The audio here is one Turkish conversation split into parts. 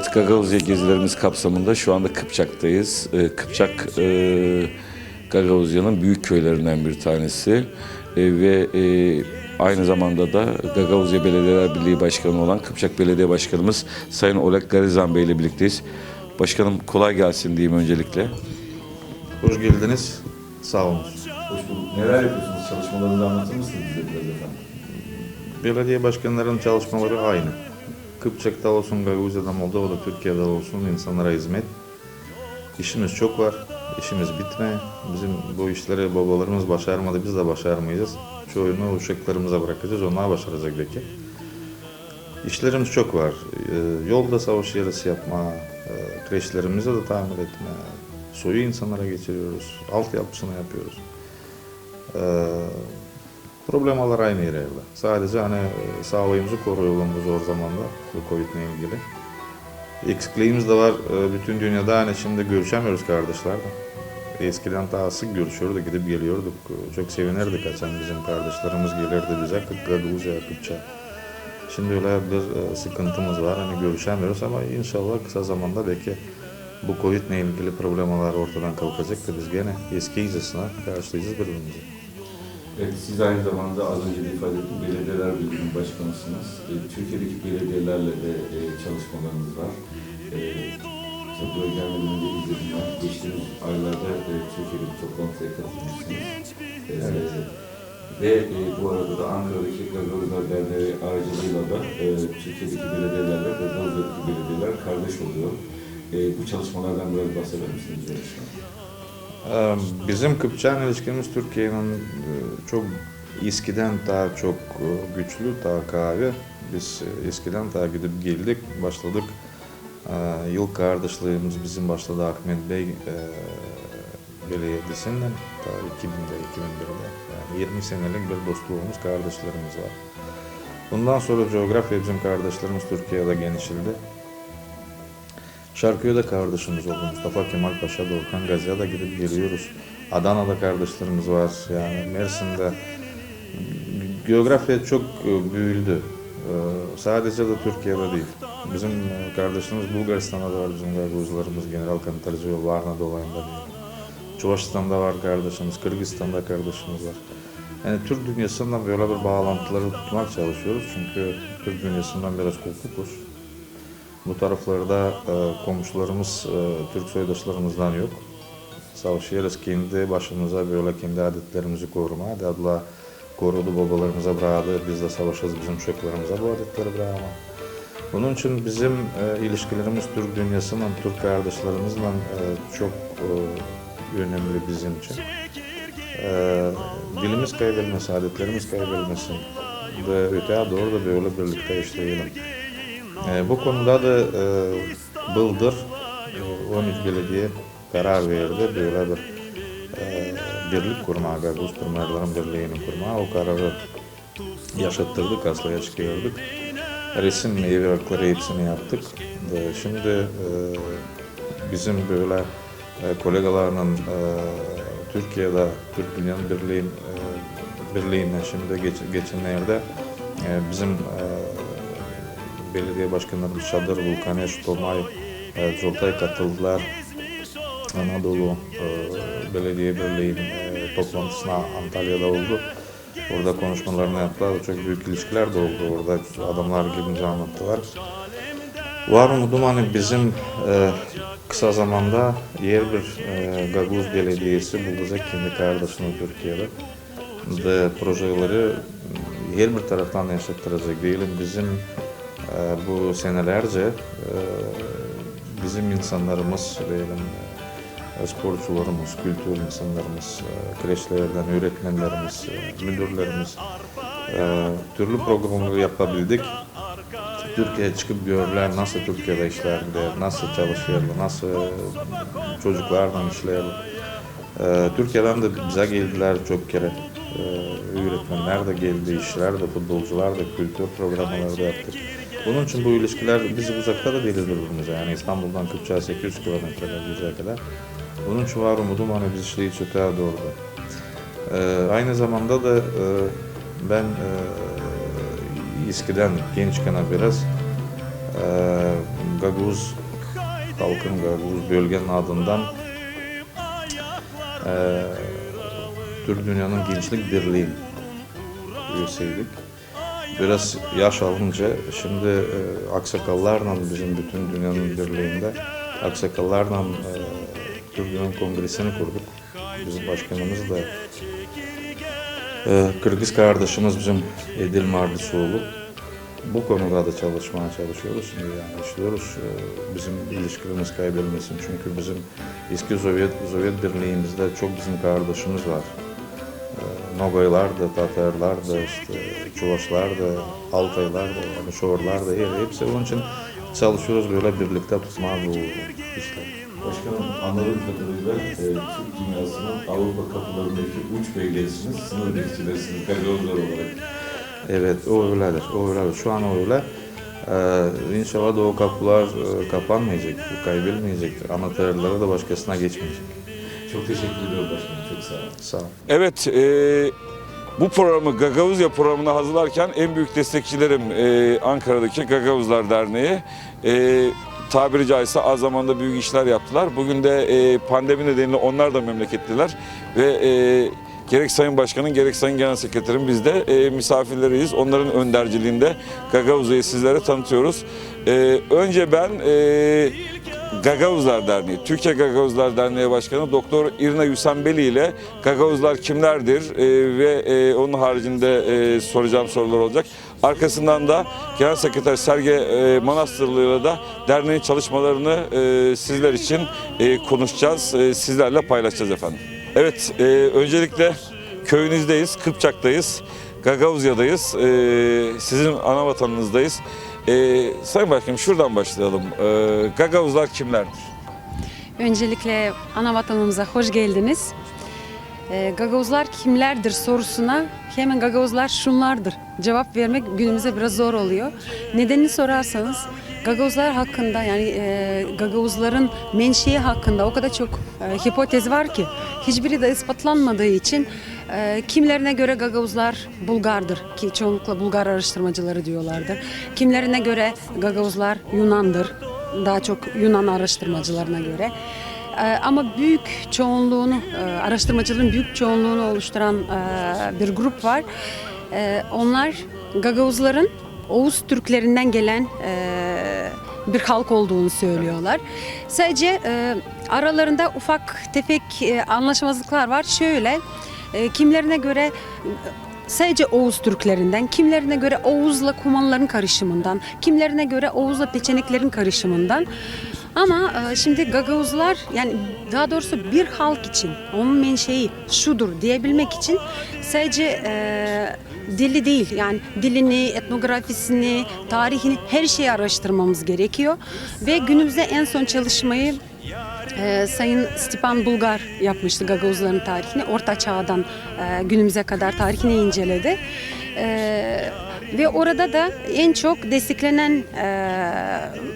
Evet, Gagavuzya gezilerimiz kapsamında şu anda Kıpçak'tayız. Kıpçak, Gagavuzya'nın büyük köylerinden bir tanesi. Ve aynı zamanda da Gagavuzya Belediyeler Birliği Başkanı olan Kıpçak Belediye Başkanımız Sayın Oleg Garizan Bey ile birlikteyiz. Başkanım kolay gelsin diyeyim öncelikle. Hoş geldiniz. Sağ olun. Hoş bulduk. Neler yapıyorsunuz? Çalışmalarınızı anlatır mısınız bize biraz efendim? Belediye başkanlarının çalışmaları aynı. Kıpçak'ta olsun, Gagavuzya'da, Moldova'da, Türkiye'de olsun insanlara hizmet. İşimiz çok var. İşimiz bitme. Bizim bu işleri babalarımız başarmadı, biz de başarmayacağız. Çoğunu uşaklarımıza bırakacağız, onlar başaracak belki. İşlerimiz çok var. Yolda savaş yarısı yapma, kreşlerimizi de tamir etme, soyu insanlara geçiriyoruz, altyapısını yapıyoruz. Problemler aynı yerde. Sadece hani sağlığımızı koruyalım bu zor zamanda bu Covid ile ilgili. Eksikliğimiz de var. Bütün dünyada hani şimdi görüşemiyoruz kardeşlerle. Eskiden daha sık görüşüyorduk, gidip geliyorduk. Çok sevinirdik açan bizim kardeşlerimiz gelirdi bize. Gagavuzya, Kıpçak. Şimdi öyle bir sıkıntımız var. Hani görüşemiyoruz ama inşallah kısa zamanda belki bu Covid ile ilgili problemler ortadan kalkacak da biz gene eski yüzesine karşılayacağız birbirimizi. Evet, siz aynı zamanda az önce de ifade ettiğim Belediyeler Birliği'nin başkanısınız. Türkiye'deki belediyelerle de çalışmalarınız var. Buraya gelmeden önce izledim ben. Geçtiğimiz aylarda Türkiye'de bir toplantıya katılmışsınız. Evet. Ve bu arada da Ankara'daki Gagavuzlar Derneği aracılığıyla da Türkiye'deki belediyelerle Gagavuzya'daki belediyeler kardeş oluyor. Bu çalışmalardan biraz bahseder misiniz? Bizim Kıpçak'la ilişkimiz Türkiye'nin çok eskiden daha çok güçlü, daha kavi. Biz eskiden daha gidip geldik, başladık. Yıl kardeşliğimiz bizim başladı Ahmet Bey Belediyesi'nden ta 2000'de, 2001'de. Yani 20 senelik bir dostluğumuz, kardeşlerimiz var. Bundan sonra coğrafya bizim kardeşlerimiz Türkiye'de genişledi. Şarköy'de kardeşimiz oldu. Mustafa Kemal Paşa, Dorkan Gazi'ye de gidip geliyoruz. Adana'da kardeşlerimiz var. Yani Mersin'de geografya çok büyüdü. Sadece de Türkiye'de değil. Bizim kardeşlerimiz Bulgaristan'da da var. Bizim Gagavuzlarımız General Kantarcı Varna dolayında değil. Çuvaşistan'da var kardeşimiz, Kırgızistan'da kardeşimiz var. Yani Türk dünyasından böyle bir bağlantıları tutmak çalışıyoruz. Çünkü Türk dünyasından biraz kopukuz. Bu taraflarda komşularımız, Türk soydaşlarımızdan yok. Savaşıyoruz kendi başımıza böyle kendi adetlerimizi koruma. Allah korudu, babalarımıza bıraktı. Biz de savaşacağız bizim uşaklarımıza bu adetleri bırakma. Bunun için bizim ilişkilerimiz Türk dünyasının, Türk kardeşlerimizle çok önemli bizim için. Dilimiz kaybedilmesin, adetlerimiz kaybedilmesin ve öteye doğru da böyle birlikte işleyelim. Bu konuda da Bıldır 13 belediye karar verdi böyle bir birlik kurmaya, Gagavuz Kurmayların Birliği'ni kurmaya. O kararı yaşattırdık, aslaya çıkardık. Resim evrakları hepsini yaptık. Şimdi bizim böyle kolegalarla Türkiye'de Türk Dünyanın Birliği'ne şimdi geçenlerde bizim belediye başkanlarımız Şadır, Vulkaneş, Tomay, Zoltay katıldılar. Anadolu Belediye Birliği'nin toplantısına Antalya'da oldu. Orada konuşmalarını yaptılar. Çok büyük ilişkiler de oldu. Orada adamlar gibi anlattılar. Var umudum hani bizim kısa zamanda yer bir Gagavuz Belediyesi bulacak kendi kardeşini Türkiye'de. Ve projeleri her bir taraftan yaşattıracak değilim. Bizim bu senelerce bizim insanlarımız, sporcularımız, kültür insanlarımız, kreşlerden öğretmenlerimiz, müdürlerimiz türlü programları yapabildik. Türkiye'ye çıkıp görürler nasıl Türkiye'de işlerler, nasıl çalışıyorlar, nasıl çocuklarla işlerler. Türkiye'den de bize geldiler çok kere. Öğretmenler de geldi, işçiler de, futbolcular da, kültür programları da yaptık. Bunun için bu ilişkiler, biz uzakta da değiliz birbirimize. Yani İstanbul'dan Kıpçak'a 800 kilometreler yüzeye kadar. Bunun için var umudum hani biz işleyiş öteye doğru da. Aynı zamanda da ben eskiden gençken biraz Gagavuz halkın, Gagavuz bölgenin adından Türk Dünya'nın Gençlik Birliği üyesiydik. Biraz yaş alınca şimdi aksakallarla bizim bütün dünyanın birliğinde aksakallarla Türk Dünya Kongresi'ni kurduk. Bizim başkanımız da Kırgız kardeşimiz bizim Edil Mardisoğlu. Bu konuda da çalışmaya çalışıyoruz. Şimdi yani işliyoruz. Bizim ilişkilerimiz kaybedilmesin. Çünkü bizim eski Sovyet Birliği'mizde çok bizim kardeşimiz var. Nogaylar da, Tatarlar da, işte Çuvaşlar da, Altaylar da, yani Şorlar da, hepsi onun için çalışıyoruz böyle birlikte tutmaya bu işler. Başkanım, anladığım kadarıyla Türk dünyasının Avrupa kapılarındaki uç beylersiniz, sınır bekçilersiniz, Gagavuzlar olarak. Evet, o öyledir, o öyledir. Şu an öyle. İnşallah da o kapılar kapanmayacak, kaybedilmeyecektir. Anahtarları da başkasına geçmeyecek. Çok teşekkür ediyorum başkanım, çok sağ olun. Sağ olun. Evet, bu programı Gagavuzya programını hazırlarken en büyük destekçilerim Ankara'daki Gagavuzlar Derneği. Tabiri caizse az zamanda büyük işler yaptılar. Bugün de pandemi nedeniyle onlar da memleketliler ve gerek Sayın Başkan'ın gerek Sayın Genel Sekreterim biz de misafirleriyiz. Onların önderciliğinde Gagavuzya'yı sizlere tanıtıyoruz. Önce ben Gagavuzlar Derneği, Türkiye Gagavuzlar Derneği Başkanı Doktor İrina Yusanbeli ile Gagavuzlar kimlerdir ve onun haricinde soracağım sorular olacak. Arkasından da Genel Sekreter Serge Manastırlı ile de derneğin çalışmalarını sizler için konuşacağız, sizlerle paylaşacağız efendim. Evet, öncelikle köyünüzdeyiz, Kıpçak'tayız, Gagavuzya'dayız, sizin ana vatanınızdayız. Sayın Başkanım şuradan başlayalım. Gagavuzlar kimlerdir? Öncelikle ana vatanımıza hoş geldiniz. Gagavuzlar kimlerdir sorusuna hemen Gagavuzlar şunlardır. Cevap vermek günümüzde biraz zor oluyor. Nedenini sorarsanız Gagavuzlar hakkında yani Gagavuzların menşei hakkında o kadar çok hipotez var ki hiçbiri de ispatlanmadığı için kimlerine göre Gagavuzlar Bulgardır ki çoğunlukla Bulgar araştırmacıları diyorlardır. Kimlerine göre Gagavuzlar Yunan'dır. Daha çok Yunan araştırmacılarına göre. Ama büyük çoğunluğunu, araştırmacıların büyük çoğunluğunu oluşturan bir grup var. Onlar Gagavuzların Oğuz Türklerinden gelen bir halk olduğunu söylüyorlar. Sadece aralarında ufak tefek anlaşmazlıklar var. Şöyle, kimlerine göre sadece Oğuz Türklerinden, kimlerine göre Oğuz'la Kumanlıların karışımından, kimlerine göre Oğuz'la Peçeneklerin karışımından. Ama şimdi Gagavuzlar yani daha doğrusu bir halk için onun menşei şudur diyebilmek için sadece dili değil yani dilini, etnografisini, tarihini her şeyi araştırmamız gerekiyor. Ve günümüzde en son çalışmayı Sayın Stepan Bulgar yapmıştı Gagavuzların tarihini. Orta Çağ'dan günümüze kadar tarihini inceledi. Ve orada da en çok desteklenen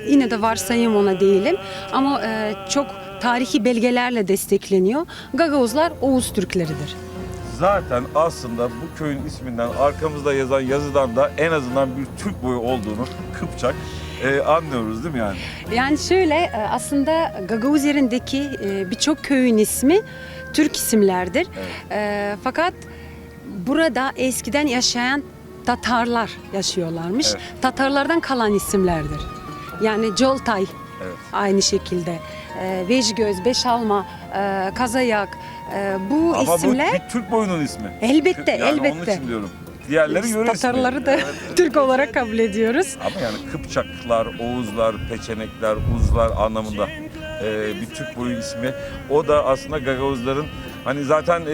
yine de varsayım ona değilim ama çok tarihi belgelerle destekleniyor. Gagavuzlar Oğuz Türkleridir. Zaten aslında bu köyün isminden arkamızda yazan yazıdan da en azından bir Türk boyu olduğunu Kıpçak anlıyoruz değil mi yani? Yani şöyle aslında Gagavuz yerindeki birçok köyün ismi Türk isimlerdir. Evet. Fakat burada eskiden yaşayan Tatarlar yaşıyorlarmış. Evet. Tatarlardan kalan isimlerdir. Yani Coltay evet. Aynı şekilde. Vejgöz, Beşalma, Kazayak bu ama isimler. Ama bu bir Türk boyunun ismi. Elbette, yani elbette. Onun için diyorum. Diğerleri yöre Tatarları da Türk olarak kabul ediyoruz. Ama yani Kıpçaklar, Oğuzlar, Peçenekler, Uzlar anlamında bir Türk boyu ismi. O da aslında Gagavuzların hani zaten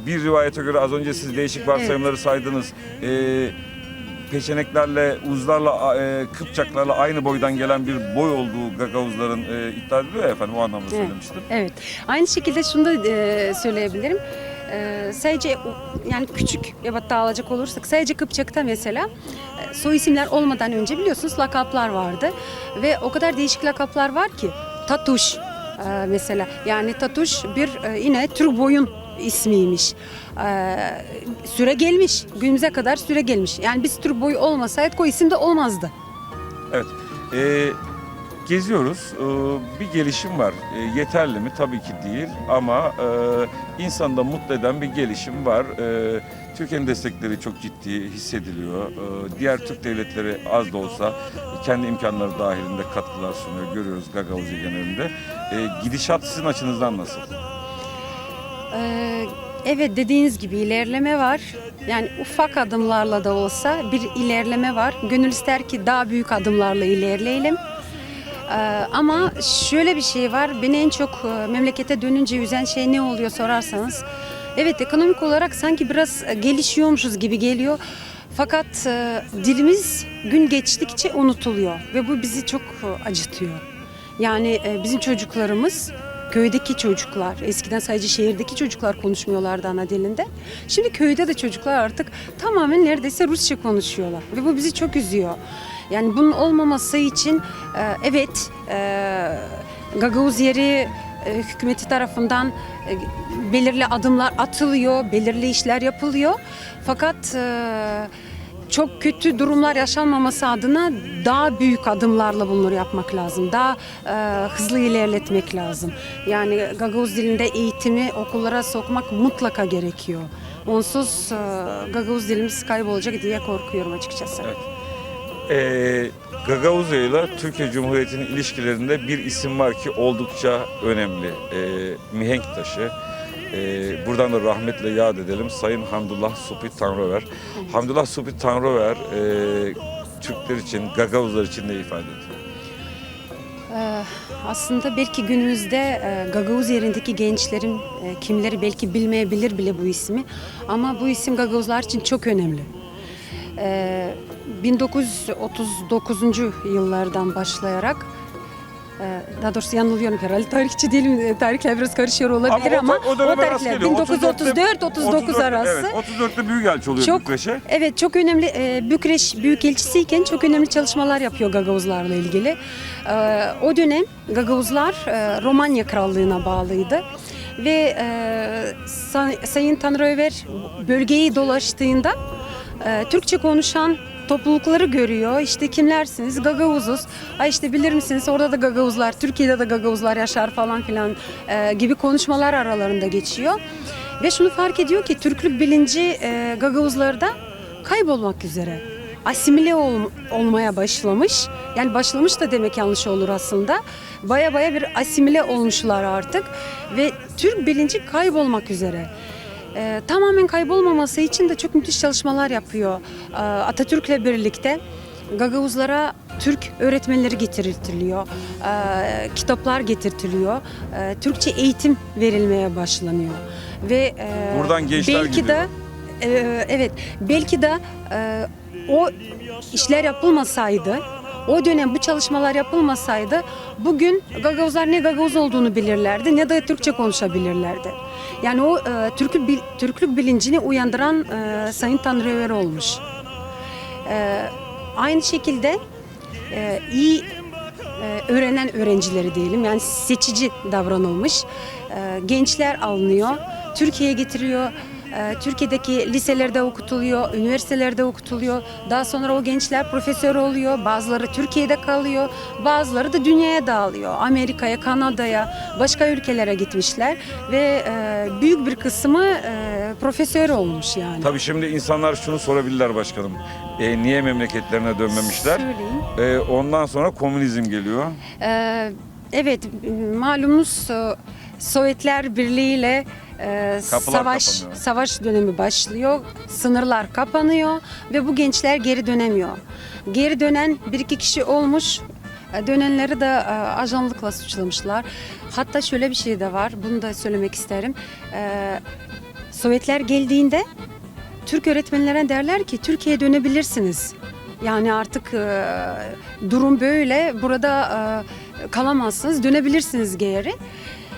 bir rivayete göre az önce siz değişik varsayımları saydınız. Peçeneklerle, Uzlarla, Kıpçaklarla aynı boydan gelen bir boy olduğu Gagavuzların iddia ediliyor ya efendim, o anlamda söylemiştim. Evet. Aynı şekilde şunu da söyleyebilirim. Sadece yani küçük ebatta alacak olursak sadece Kıpçak'ta mesela soy isimler olmadan önce biliyorsunuz lakaplar vardı ve o kadar değişik lakaplar var ki Tatuş mesela yani Tatuş bir yine Türk boyun ismiymiş. Süre gelmiş. Günümüze kadar süre gelmiş. Yani biz Türk boyu olmasaydık o isim de olmazdı. Evet. geziyoruz. Bir gelişim var. Yeterli mi? Tabii ki değil. Ama insanı da mutlu eden bir gelişim var. Türkiye'nin destekleri çok ciddi hissediliyor. Diğer Türk devletleri az da olsa kendi imkanları dahilinde katkılar sunuyor. Görüyoruz Gagavuzya genelinde. Gidişat sizin açınızdan nasıl? Evet, dediğiniz gibi ilerleme var. Yani ufak adımlarla da olsa bir ilerleme var. Gönül ister ki daha büyük adımlarla ilerleyelim. Ama şöyle bir şey var. Beni en çok memlekete dönünce üzen şey ne oluyor sorarsanız. Evet, ekonomik olarak sanki biraz gelişiyormuşuz gibi geliyor. Fakat dilimiz gün geçtikçe unutuluyor ve bu bizi çok acıtıyor. Yani bizim çocuklarımız, köydeki çocuklar, eskiden sadece şehirdeki çocuklar konuşmuyorlardı ana dilinde. Şimdi köyde de çocuklar artık tamamen neredeyse Rusça konuşuyorlar ve bu bizi çok üzüyor. Yani bunun olmaması için evet, Gagavuzyeri hükümeti tarafından belirli adımlar atılıyor, belirli işler yapılıyor. Fakat çok kötü durumlar yaşanmaması adına daha büyük adımlarla bunları yapmak lazım. Daha hızlı ilerletmek lazım. Yani Gagavuz dilinde eğitimi okullara sokmak mutlaka gerekiyor. Onsuz Gagavuz dilimiz kaybolacak diye korkuyorum açıkçası. Evet. Gagavuzya ile Türkiye Cumhuriyeti'nin ilişkilerinde bir isim var ki oldukça önemli. Mihenk taşı. Buradan da rahmetle yad edelim Sayın Hamdullah Suphi Tanrıver. Hamdullah Suphi Tanrıver Türkler için, Gagavuzlar için ne ifade ediyor? Aslında belki günümüzde Gagavuz yerindeki gençlerin kimleri belki bilmeyebilir bile bu ismi. Ama bu isim Gagavuzlar için çok önemli. 1939. yıllardan başlayarak, daha doğrusu yanılıyorum herhalde, tarihçi değilim, tarihler biraz karışıyor olabilir ama o tarihler 1934-39 arası. Evet, 34'te büyükelçi oluyor Çok, Bükreş'e. evet, çok önemli. Bükreş büyükelçisiyken çok önemli çalışmalar yapıyor Gagavuzlarla ilgili. O dönem Gagavuzlar Romanya Krallığı'na bağlıydı. Ve Sayın Tanrıver bölgeyi dolaştığında Türkçe konuşan toplulukları görüyor. İşte kimlersiniz? Gagavuzuz. Ay işte bilir misiniz? Orada da Gagavuzlar, Türkiye'de de Gagavuzlar yaşar falan filan gibi konuşmalar aralarında geçiyor. Ve şunu fark ediyor ki Türklük bilinci Gagavuzlarda kaybolmak üzere. Asimile olmaya başlamış. Yani başlamış da demek yanlış olur aslında. Baya baya bir asimile olmuşlar artık. Ve Türk bilinci kaybolmak üzere. Tamamen kaybolmaması için de çok müthiş çalışmalar yapıyor. Atatürk'le birlikte Gagavuzlara Türk öğretmenleri getiriltiliyor, kitaplar getirtiliyor, Türkçe eğitim verilmeye başlanıyor ve buradan gençler belki gidiyor. de evet, belki de o işler yapılmasaydı, o dönem bu çalışmalar yapılmasaydı bugün Gagavuzlar ne Gagavuz olduğunu bilirlerdi ne de Türkçe konuşabilirlerdi. Yani o Türklük bilincini uyandıran Sayın Tanrıver olmuş. Aynı şekilde iyi öğrenen öğrencileri diyelim, yani seçici davranılmış. Gençler alınıyor, Türkiye'ye getiriyor. Türkiye'deki liselerde okutuluyor, üniversitelerde okutuluyor. Daha sonra o gençler profesör oluyor. Bazıları Türkiye'de kalıyor, bazıları da dünyaya dağılıyor. Amerika'ya, Kanada'ya, başka ülkelere gitmişler ve büyük bir kısmı profesör olmuş yani. Tabii şimdi insanlar şunu sorabilirler başkanım. Niye memleketlerine dönmemişler? Söyleyeyim. Ondan sonra komünizm geliyor. Evet, malumunuz Sovyetler Birliği ile savaş dönemi başlıyor. Sınırlar kapanıyor ve bu gençler geri dönemiyor. Geri dönen bir iki kişi olmuş. Dönenleri de ajanlıkla suçlamışlar. Hatta şöyle bir şey de var. Bunu da söylemek isterim. Sovyetler geldiğinde Türk öğretmenlere derler ki Türkiye'ye dönebilirsiniz. Yani artık durum böyle. Burada kalamazsınız. Dönebilirsiniz geri.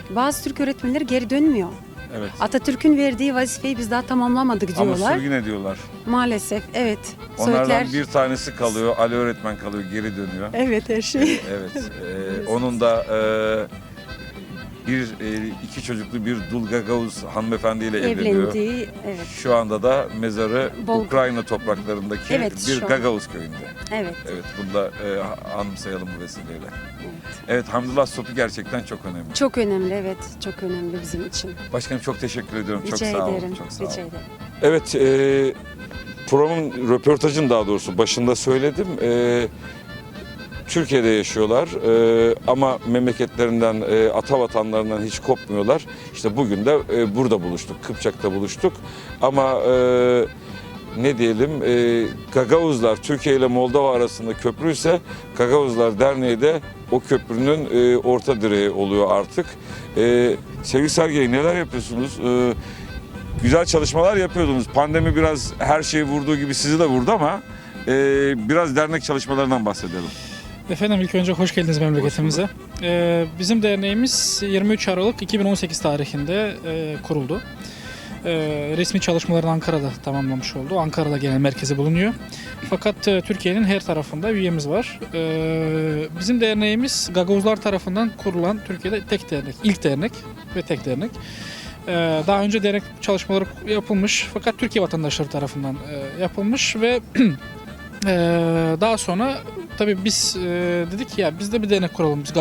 Bazı Türk öğretmenleri geri dönmüyor. Evet. Atatürk'ün verdiği vazifeyi biz daha tamamlamadık diyorlar. Ama sürgün ediyorlar. Maalesef, evet. Onlardan bir tanesi kalıyor, Ali öğretmen kalıyor, geri dönüyor. Evet, her şey. Evet. Onun da iki çocuklu bir dul Gagavuz hanımefendiyle evleniyor. Evlendiği, evet. Şu anda da mezarı Bol- Ukrayna topraklarındaki Evet, bir şu an. Gagavuz köyünde. Evet. Evet, bunu da anımsayalım bu vesileyle. Evet. Evet, Hamdullah Sopi gerçekten çok önemli. Çok önemli, evet. Çok önemli bizim için. Başkanım çok teşekkür ediyorum. Çok Rica sağ olun. ederim. Çok sağ Rica olun. ederim. Evet, programın röportajın daha doğrusu başında söyledim. Türkiye'de yaşıyorlar ama memleketlerinden, ata vatanlarından hiç kopmuyorlar. İşte bugün de burada buluştuk, Kıpçak'ta buluştuk. Ama ne diyelim, Gagavuzlar Türkiye ile Moldova arasında köprü ise Gagavuzlar Derneği de o köprünün orta direği oluyor artık. Sevgili Sergey, neler yapıyorsunuz? Güzel çalışmalar yapıyordunuz. Pandemi biraz her şeyi vurduğu gibi sizi de vurdu ama biraz dernek çalışmalarından bahsedelim. Efendim ilk önce hoş geldiniz memleketimize. Bizim derneğimiz 23 Aralık 2018 tarihinde kuruldu. Resmi çalışmalarını Ankara'da tamamlamış oldu. Ankara'da genel merkezi bulunuyor. Fakat Türkiye'nin her tarafında üyemiz var. Bizim derneğimiz Gagavuzlar tarafından kurulan Türkiye'de tek dernek, ilk dernek ve tek dernek. Daha önce dernek çalışmaları yapılmış fakat Türkiye vatandaşları tarafından yapılmış ve daha sonra tabii biz dedik ya biz de bir dernek kuralım. Biz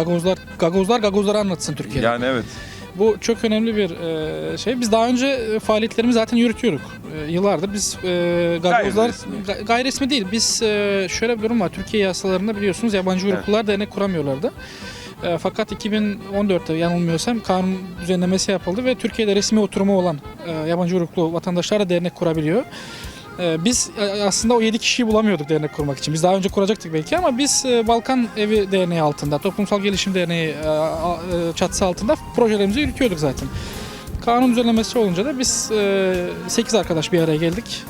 Gagavuzlar anlatsın Türkiye'de. Yani evet. Bu çok önemli bir şey. Biz daha önce faaliyetlerimizi zaten yürütüyorduk. Yıllardır biz Gagavuzlar gayri resmi değil. Biz şöyle bir durum var. Türkiye yasalarında biliyorsunuz yabancı uyruklular dernek kuramıyorlardı. Fakat 2014'te yanılmıyorsam kanun düzenlemesi yapıldı ve Türkiye'de resmi oturumu olan yabancı uyruklu vatandaşlar da dernek kurabiliyor. Biz aslında o 7 kişiyi bulamıyorduk dernek kurmak için. Biz daha önce kuracaktık belki ama biz Balkan Evi Derneği altında, Toplumsal Gelişim Derneği çatısı altında projelerimizi yürütüyorduk zaten. Kanun düzenlemesi olunca da biz 8 arkadaş bir araya geldik.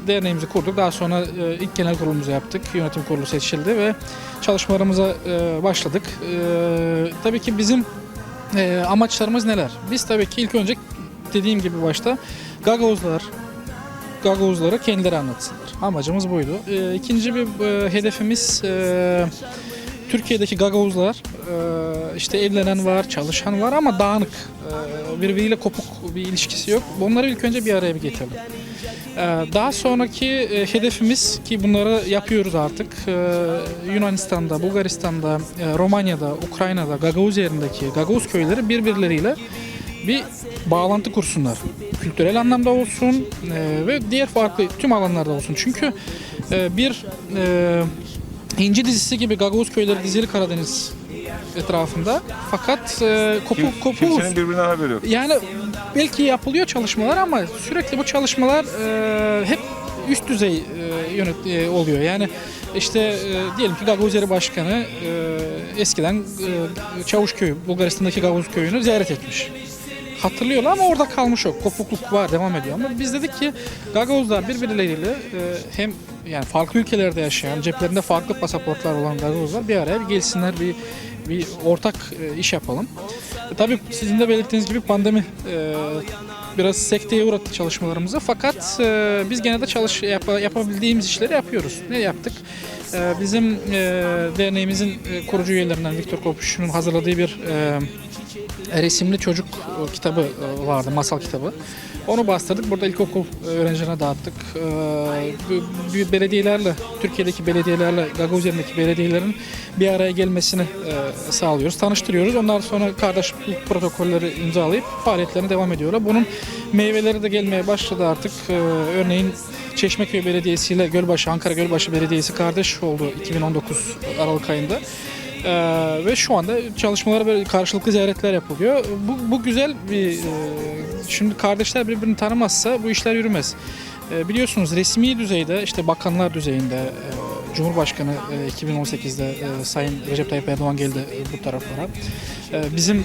Derneğimizi kurduk. Daha sonra ilk genel kurulumuzu yaptık. Yönetim kurulu seçildi ve çalışmalarımıza başladık. Tabii ki bizim amaçlarımız neler? Biz tabii ki ilk önce dediğim gibi başta Gagavuzları kendileri anlatsınlar. Amacımız buydu. İkinci bir hedefimiz Türkiye'deki Gagavuzlar işte evlenen var, çalışan var ama dağınık. Birbiriyle kopuk bir ilişkisi yok. Bunları ilk önce bir araya bir getirelim. Daha sonraki hedefimiz ki bunları yapıyoruz artık. Yunanistan'da, Bulgaristan'da, Romanya'da, Ukrayna'da Gagavuz yerindeki Gagavuz köyleri birbirleriyle bir bağlantı kursunlar. Kültürel anlamda olsun ve diğer farklı tüm alanlarda olsun. Çünkü bir İnci dizisi gibi Gagavuz köyleri dizili Karadeniz etrafında. Fakat kopuz. Kimsenin birbirinden haberi yok. Yani belki yapılıyor çalışmalar ama sürekli bu çalışmalar hep üst düzey oluyor. Yani işte diyelim ki Gagavuz Yeri Başkanı eskiden Çavuşköy, Bulgaristan'daki Gagavuz köyünü ziyaret etmiş. Hatırlıyorlar ama orada kalmış o. Kopukluk var, devam ediyor. Ama biz dedik ki Gagavuzlar birbirleriyle hem yani farklı ülkelerde yaşayan, ceplerinde farklı pasaportlar olan Gagavuzlar bir araya gelsinler, bir ortak iş yapalım. Tabii sizin de belirttiğiniz gibi pandemi biraz sekteye uğrattı çalışmalarımızı. Fakat biz gene de yapabildiğimiz işleri yapıyoruz. Ne yaptık? Bizim derneğimizin kurucu üyelerinden Viktor Kopuş'un hazırladığı bir resimli çocuk kitabı vardı, masal kitabı. Onu bastırdık. Burada ilkokul öğrencilerine dağıttık. Belediyelerle, Türkiye'deki belediyelerle, Gagavuz yerindeki belediyelerin bir araya gelmesini sağlıyoruz, tanıştırıyoruz. Ondan sonra kardeşlik protokolleri imzalayıp faaliyetlerine devam ediyorlar. Bunun meyveleri de gelmeye başladı artık. Örneğin Çeşmeköy Belediyesi ile Ankara Gölbaşı Belediyesi kardeş oldu 2019 Aralık ayında. Ve şu anda çalışmalara böyle karşılıklı ziyaretler yapılıyor. Bu güzel bir... Şimdi kardeşler birbirini tanımazsa bu işler yürümez. Biliyorsunuz resmi düzeyde işte bakanlar düzeyinde Cumhurbaşkanı 2018'de Sayın Recep Tayyip Erdoğan geldi bu taraflara. Bizim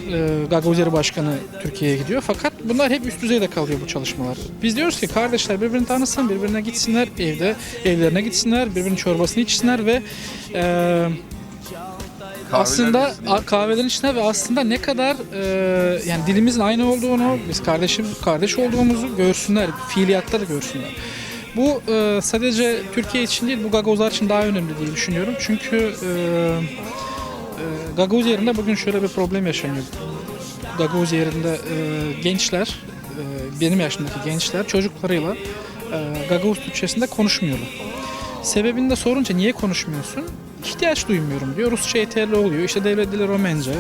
Gagavuz Yeri Başkanı Türkiye'ye gidiyor. Fakat bunlar hep üst düzeyde kalıyor bu çalışmalar. Biz diyoruz ki kardeşler birbirini tanısın, birbirine gitsinler, evlerine gitsinler, birbirinin çorbasını içsinler ve aslında kahvelerin içine ve aslında ne kadar yani dilimizin aynı olduğunu, biz kardeş olduğumuzu görsünler, fiiliyatta da görsünler. Bu sadece Türkiye için değil, bu Gagavuzlar için daha önemli diye düşünüyorum. Çünkü Gagavuz yerinde bugün şöyle bir problem yaşanıyor. Gagavuz yerinde gençler, benim yaşımdaki gençler çocuklarıyla Gagavuz Türkçesinde konuşmuyorlar. Sebebini de sorunca niye konuşmuyorsun? İhtiyaç duymuyorum diyor. Rusça yeterli oluyor. İşte devlet dili Romence.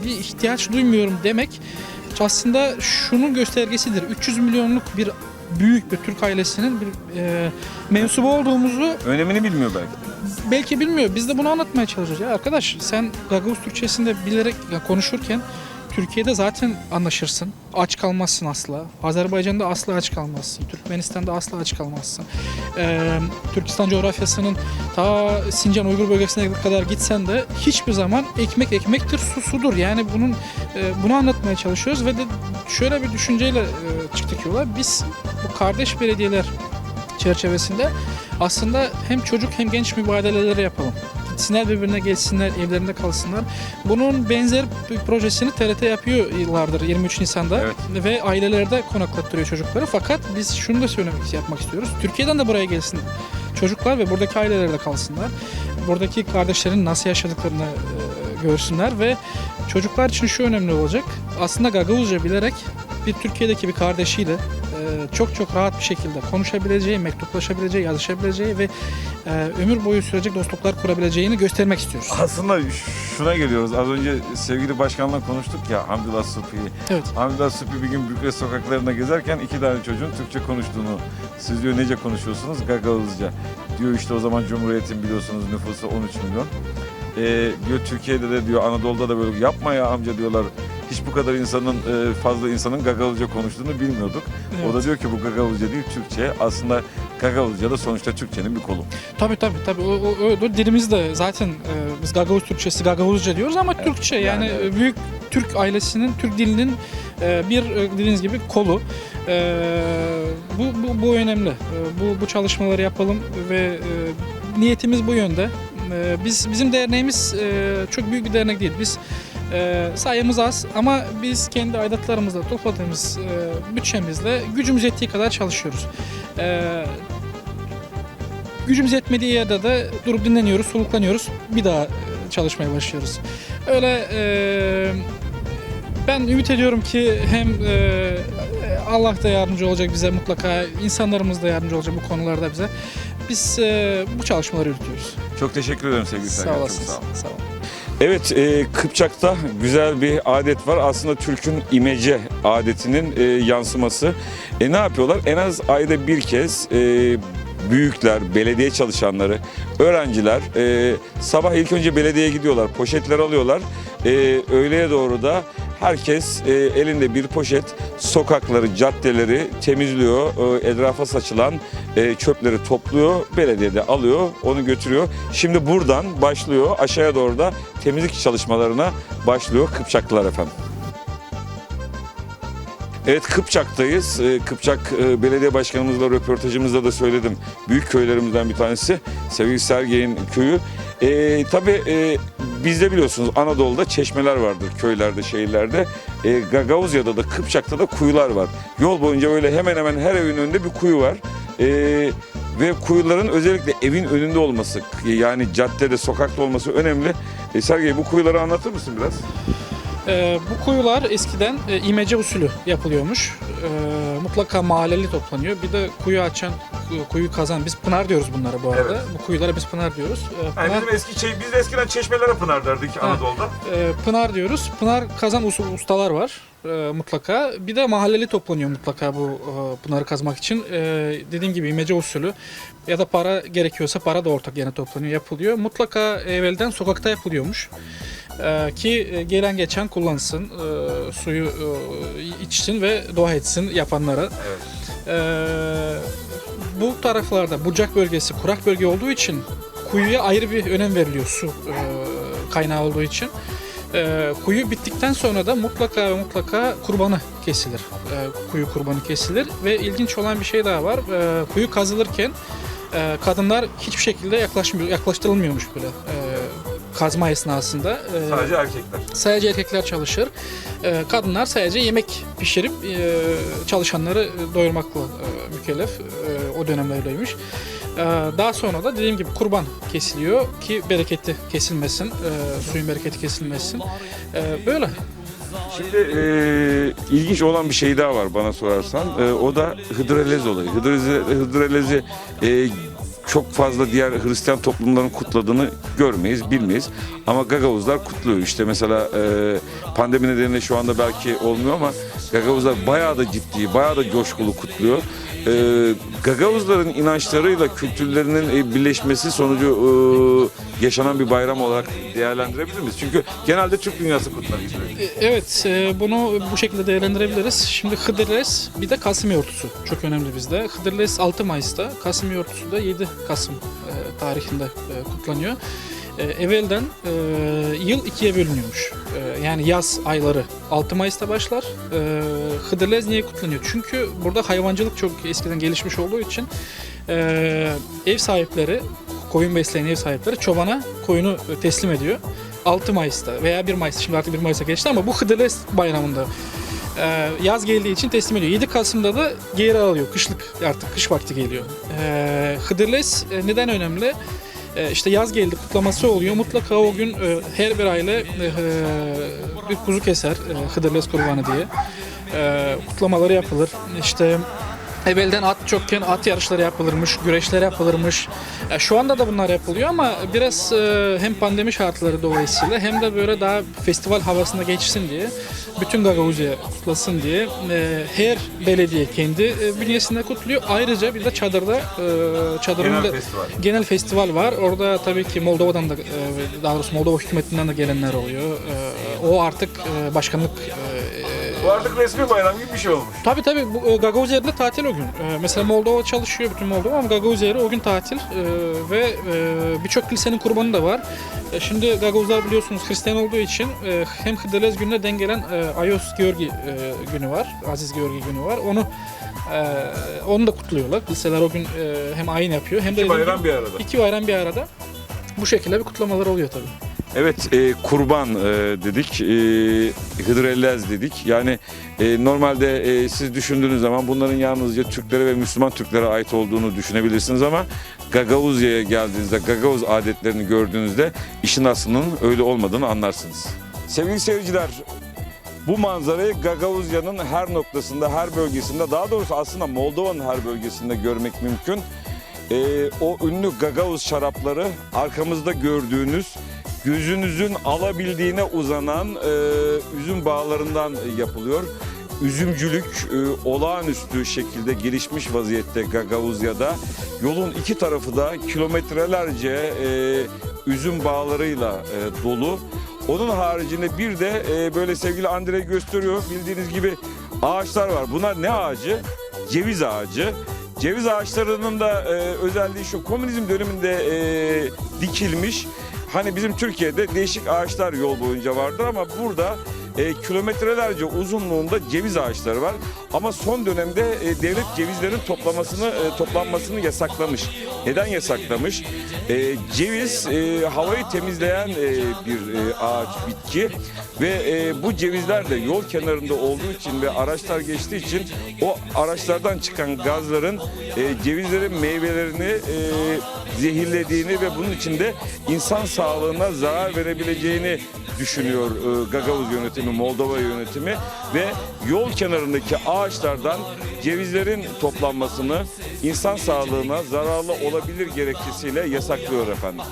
Bir ihtiyaç duymuyorum demek aslında şunun göstergesidir. 300 milyonluk bir büyük bir Türk ailesinin bir mensubu olduğumuzu Önemini bilmiyor belki. belki bilmiyor. Biz de bunu anlatmaya çalışacağız. Ya arkadaş sen Gagavuz Türkçesinde bilerek konuşurken Türkiye'de zaten anlaşırsın. Aç kalmazsın asla. Azerbaycan'da asla aç kalmazsın. Türkmenistan'da asla aç kalmazsın. Türkistan coğrafyasının ta Sincan Uygur bölgesine kadar gitsen de hiçbir zaman ekmek ekmektir, su sudur. Yani bunu anlatmaya çalışıyoruz ve de şöyle bir düşünceyle çıktık yola. Biz bu kardeş belediyeler çerçevesinde aslında hem çocuk hem genç mübadeleleri yapalım. Gitsinler birbirine gelsinler, evlerinde kalsınlar. Bunun benzer bir projesini TRT yapıyor yıllardır 23 Nisan'da ve ailelerde konaklattırıyor çocukları. Fakat biz şunu da yapmak istiyoruz. Türkiye'den de buraya gelsin çocuklar ve buradaki ailelerde kalsınlar. Buradaki kardeşlerin nasıl yaşadıklarını görsünler ve çocuklar için şu önemli olacak. Aslında Gagavuzca bilerek bir Türkiye'deki bir kardeşiyle çok çok rahat bir şekilde konuşabileceği, mektuplaşabileceği, yazışabileceği ve ömür boyu sürecek dostluklar kurabileceğini göstermek istiyoruz. Aslında şuna geliyoruz. Az önce sevgili başkanla konuştuk ya, Hamdullah Supi'yi. Evet. Hamdullah Supi bir gün Bükreş sokaklarında gezerken 2 tane çocuğun Türkçe konuştuğunu, siz diyor nece konuşuyorsunuz? Gagavuzca. Diyor işte o zaman Cumhuriyet'in biliyorsunuz nüfusu 13 milyon. Diyor Türkiye'de de diyor Anadolu'da da böyle yapma ya amca diyorlar. Hiç bu kadar fazla insanın Gagavuzca konuştuğunu bilmiyorduk. Evet. O da diyor ki bu Gagavuzca değil Türkçe. Aslında Gagavuzca da sonuçta Türkçenin bir kolu. Tabii. O dilimizde zaten biz Gagavuz Türkçesi, Gagavuzca diyoruz ama Türkçe yani evet. büyük Türk ailesinin, Türk dilinin bir dediğiniz gibi kolu. Bu önemli. Bu çalışmaları yapalım ve niyetimiz bu yönde. Bizim derneğimiz çok büyük bir dernek değil. Biz sayımız az ama biz kendi aidatlarımızla topladığımız bütçemizle gücümüz yettiği kadar çalışıyoruz. Gücümüz yetmediği yerde de durup dinleniyoruz, soluklanıyoruz. Bir daha çalışmaya başlıyoruz. Öyle ben ümit ediyorum ki hem Allah da yardımcı olacak bize mutlaka, insanlarımız da yardımcı olacak bu konularda bize. Biz bu çalışmaları yürütüyoruz. Çok teşekkür ederim sevgili Sergen. Sağ Çok olasınız. sağ olun. Sağ olun. Evet, Kıpçak'ta güzel bir adet var. Aslında Türk'ün imece adetinin yansıması. Ne yapıyorlar? En az ayda bir kez büyükler, belediye çalışanları, öğrenciler sabah ilk önce belediyeye gidiyorlar, poşetler alıyorlar. Öğleye doğru da herkes elinde bir poşet sokakları, caddeleri temizliyor, etrafa saçılan çöpleri topluyor, belediyede alıyor, onu götürüyor. Şimdi buradan başlıyor, aşağıya doğru da temizlik çalışmalarına başlıyor Kıpçaklılar efendim. Evet, Kıpçak'tayız. Kıpçak Belediye Başkanımızla röportajımızda da söyledim. Büyük köylerimizden bir tanesi sevgili Sergen'in köyü. Tabii bizde biliyorsunuz Anadolu'da çeşmeler vardır köylerde, şehirlerde. Gagavuzya'da da Kıpçak'ta da kuyular var. Yol boyunca böyle hemen hemen her evin önünde bir kuyu var. Ve kuyuların özellikle evin önünde olması, yani caddede, sokakta olması önemli. Sergen, bu kuyuları anlatır mısın biraz? Bu kuyular eskiden imece usulü yapılıyormuş. Mutlaka mahalleli toplanıyor. Bir de kuyu açan, kuyu kazan. Biz pınar diyoruz bunlara bu arada. Evet. Bu kuyulara biz pınar diyoruz. Yani biz de eskiden çeşmelere pınar derdik Anadolu'da. Pınar diyoruz. Pınar kazan ustalar var mutlaka. Bir de mahalleli toplanıyor mutlaka bu pınarı kazmak için. Dediğim gibi imece usulü ya da para gerekiyorsa para da ortak yine toplanıyor, yapılıyor. Mutlaka evvelden sokakta yapılıyormuş. Ki gelen geçen kullansın, suyu içsin ve dua etsin yapanlara. Evet. Bu taraflarda bucak bölgesi, kurak bölge olduğu için kuyuya ayrı bir önem veriliyor su kaynağı olduğu için. Kuyu bittikten sonra da mutlaka kurbanı kesilir. Kuyu kurbanı kesilir ve ilginç olan bir şey daha var. Kuyu kazılırken kadınlar hiçbir şekilde yaklaştırılmıyormuş bile. Kazma esnasında. Sadece erkekler. Sadece erkekler çalışır. Kadınlar sadece yemek pişirip çalışanları doyurmakla mükellef. O dönemde öyleymiş. Daha sonra da dediğim gibi kurban kesiliyor ki bereketi kesilmesin, suyun bereketi kesilmesin. Böyle. Şimdi ilginç olan bir şey daha var bana sorarsan. O da Hıdrellez olayı. Hıdrellez'i çok fazla diğer Hristiyan toplumların kutladığını görmeyiz, bilmeyiz. Ama Gagavuzlar kutluyor. İşte mesela pandemi nedeniyle şu anda belki olmuyor ama Gagavuzlar bayağı da ciddi, bayağı da coşkulu kutluyor. Gagavuzların inançlarıyla kültürlerinin birleşmesi sonucu yaşanan bir bayram olarak değerlendirebilir miyiz? Çünkü genelde Türk dünyası kutlar. Evet, bunu bu şekilde değerlendirebiliriz. Şimdi Hıdrellez bir de Kasım Yortusu çok önemli bizde. Hıdrellez 6 Mayıs'ta, Kasım Yortusu da 7 Kasım tarihinde kutlanıyor. Evvelden yıl ikiye bölünüyormuş. Yani yaz ayları 6 Mayıs'ta başlar. Hıdrellez niye kutlanıyor? Çünkü burada hayvancılık çok eskiden gelişmiş olduğu için ev sahipleri, koyun besleyen ev sahipleri çobana koyunu teslim ediyor. 6 Mayıs'ta veya 1 Mayıs'ta, şimdi artık 1 Mayıs'a geçti ama bu Hıdrellez bayramında yaz geldiği için teslim ediyor. 7 Kasım'da da geri alıyor. Kışlık, artık kış vakti geliyor. Hıdrellez neden önemli? İşte yaz geldi kutlaması oluyor. Mutlaka o gün her bir aile bir kuzu keser Hıdrellez kurbanı diye. Kutlamaları yapılır. İşte evvelden at çokken at yarışları yapılırmış, güreşler yapılırmış. Şu anda da bunlar yapılıyor ama biraz hem pandemi şartları dolayısıyla hem de böyle daha festival havasında geçsin diye, bütün Gagavuzya kutlasın diye her belediye kendi bünyesinde kutluyor. Ayrıca bir de çadırında genel festival var. Orada tabii ki Moldova'dan da, daha doğrusu Moldova hükümetinden de gelenler oluyor. O artık başkanlık Bu artık resmi bayram gibi bir şey olmuş. Tabii bu Gagavuzya'da tatil o gün. Mesela Moldova çalışıyor, bütün Moldova, ama Gagavuzya'da o gün tatil ve birçok kilisenin kurbanı da var. Şimdi Gagavuzlar biliyorsunuz Hristiyan olduğu için hem Hıdrellez gününe denk gelen Ayos Georgi günü var, Aziz Georgi günü var. Onu da kutluyorlar. Kiliseler o gün hem ayin yapıyor hem de İki bayram bir arada. İki bayram bir arada. Bu şekilde bir kutlamalar oluyor tabii. Evet, kurban dedik, Hıdrellez dedik. Yani normalde siz düşündüğünüz zaman bunların yalnızca Türklere ve Müslüman Türklere ait olduğunu düşünebilirsiniz ama Gagavuzya'ya geldiğinizde, Gagavuz adetlerini gördüğünüzde işin aslının öyle olmadığını anlarsınız. Sevgili seyirciler, bu manzarayı Gagavuzya'nın her noktasında, her bölgesinde, daha doğrusu aslında Moldova'nın her bölgesinde görmek mümkün. O ünlü Gagavuz şarapları arkamızda gördüğünüz, gözünüzün alabildiğine uzanan üzüm bağlarından yapılıyor. Üzümcülük olağanüstü şekilde gelişmiş vaziyette Gagavuzya'da. Yolun iki tarafı da kilometrelerce üzüm bağlarıyla dolu. Onun haricinde bir de böyle sevgili Andrei gösteriyor, bildiğiniz gibi ağaçlar var. Bunlar ne ağacı? Ceviz ağacı. Ceviz ağaçlarının da özelliği şu, komünizm döneminde dikilmiş. Hani bizim Türkiye'de değişik ağaçlar yol boyunca vardır ama burada kilometrelerce uzunluğunda ceviz ağaçları var. Ama son dönemde devlet cevizlerin toplanmasını yasaklamış. Neden yasaklamış? Ceviz havayı temizleyen bir ağaç, bitki ve bu cevizler de yol kenarında olduğu için ve araçlar geçtiği için o araçlardan çıkan gazların cevizlerin meyvelerini zehirlediğini ve bunun için de insan sağlığına zarar verebileceğini düşünüyor Gagavuz yönetimi, Moldova yönetimi ve yol kenarındaki ağaçlardan cevizlerin toplanmasını insan sağlığına zararlı olabilir gerekçesiyle yasaklıyor efendim.